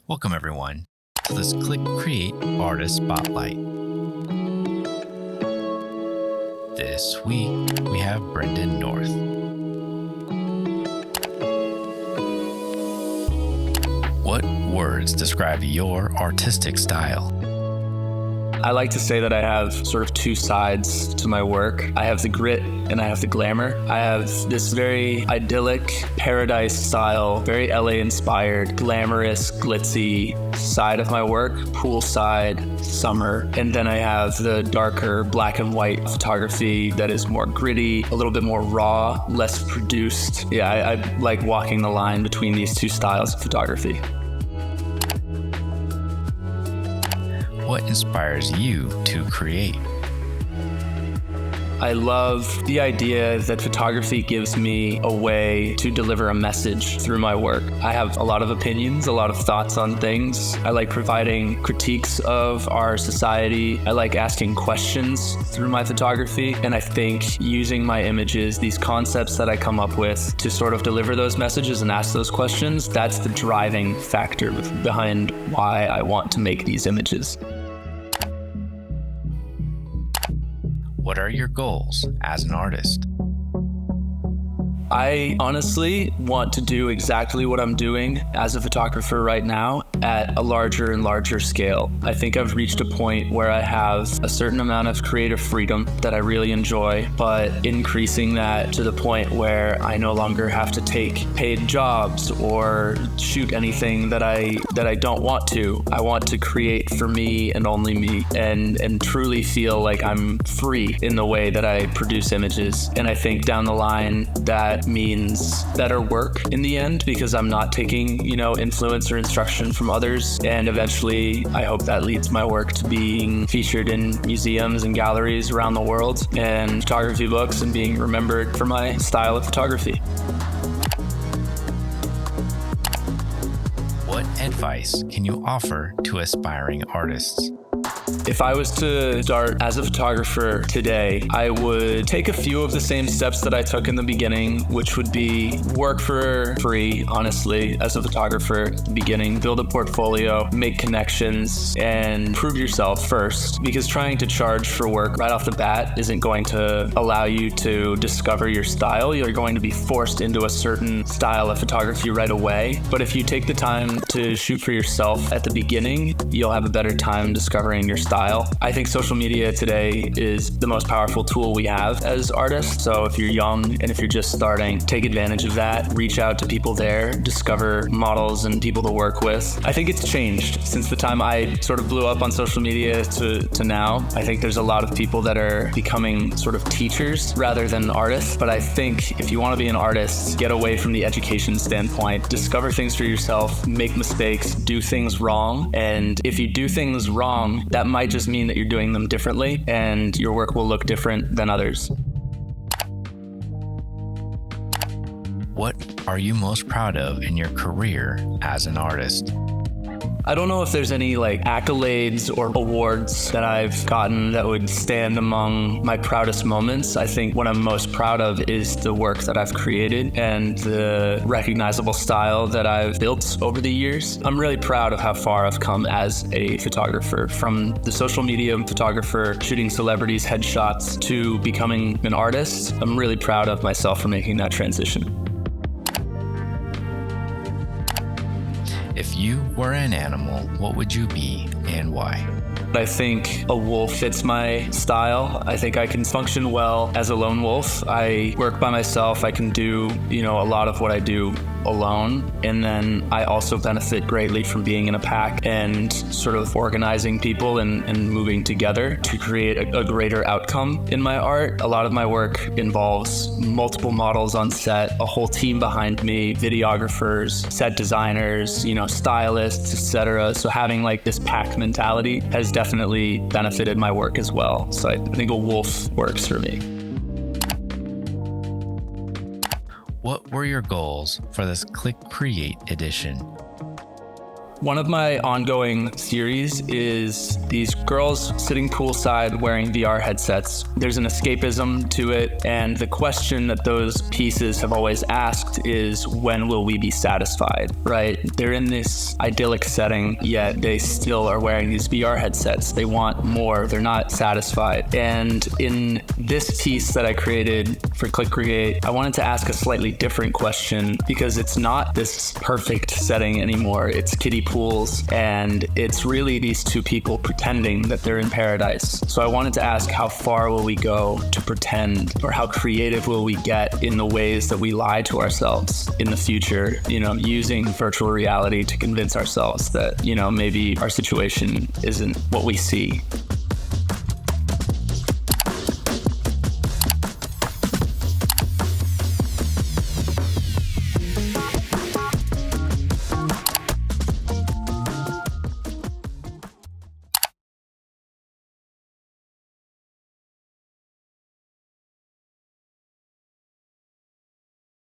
Welcome everyone to this ClickCreate Artist Spotlight. This week we have Brendan North. What words describe your artistic style? I like to say that I have sort of two sides to my work. I have the grit and I have the glamour. I have this very idyllic, paradise style, very LA inspired, glamorous, glitzy side of my work, poolside, summer. And then I have the darker black and white photography that is more gritty, a little bit more raw, less produced. Yeah, I like walking the line between these two styles of photography. What inspires you to create? I love the idea that photography gives me a way to deliver a message through my work. I have a lot of opinions, a lot of thoughts on things. I like providing critiques of our society. I like asking questions through my photography. And I think using my images, these concepts that I come up with to sort of deliver those messages and ask those questions, that's the driving factor behind why I want to make these images. What are your goals as an artist? I honestly want to do exactly what I'm doing as a photographer right now at a larger and larger scale. I think I've reached a point where I have a certain amount of creative freedom that I really enjoy, but increasing that to the point where I no longer have to take paid jobs or shoot anything that I don't want to. I want to create for me and only me and truly feel like I'm free in the way that I produce images. And I think down the line that means better work in the end because I'm not taking, influence or instruction from others. And eventually, I hope that leads my work to being featured in museums and galleries around the world and photography books and being remembered for my style of photography. What advice can you offer to aspiring artists? If I was to start as a photographer today, I would take a few of the same steps that I took in the beginning, which would be work for free, honestly, as a photographer at the beginning, build a portfolio, make connections, and prove yourself first. Because trying to charge for work right off the bat isn't going to allow you to discover your style. You're going to be forced into a certain style of photography right away. But if you take the time to shoot for yourself at the beginning, you'll have a better time discovering your style. I think social media today is the most powerful tool we have as artists. So if you're young and if you're just starting, take advantage of that. Reach out to people there, discover models and people to work with. I think it's changed since the time I sort of blew up on social media to now. I think there's a lot of people that are becoming sort of teachers rather than artists. But I think if you want to be an artist, get away from the education standpoint, discover things for yourself, make mistakes, do things wrong. And if you do things wrong, that might just mean that you're doing them differently and your work will look different than others. What are you most proud of in your career as an artist? I don't know if there's any accolades or awards that I've gotten that would stand among my proudest moments. I think what I'm most proud of is the work that I've created and the recognizable style that I've built over the years. I'm really proud of how far I've come as a photographer, from the social media photographer, shooting celebrities' headshots, to becoming an artist. I'm really proud of myself for making that transition. If you were an animal, what would you be and why? I think a wolf fits my style. I think I can function well as a lone wolf. I work by myself. I can do, a lot of what I do alone. And then I also benefit greatly from being in a pack and sort of organizing people and moving together to create a greater outcome in my art. A lot of my work involves multiple models on set, a whole team behind me, videographers, set designers, stylists, etc. So having this pack mentality has definitely benefited my work as well. So I think a wolf works for me. What were your goals for this ClickCreate edition? One of my ongoing series is these girls sitting poolside wearing VR headsets. There's an escapism to it, and the question that those pieces have always asked is, when will we be satisfied, right? They're in this idyllic setting, yet they still are wearing these VR headsets. They want more. They're not satisfied. And in this piece that I created for ClickCreate, I wanted to ask a slightly different question, because it's not this perfect setting anymore. It's kiddie pools, and it's really these two people pretending that they're in paradise. So I wanted to ask, how far will we go to pretend, or how creative will we get in the ways that we lie to ourselves in the future, using virtual reality to convince ourselves that, maybe our situation isn't what we see.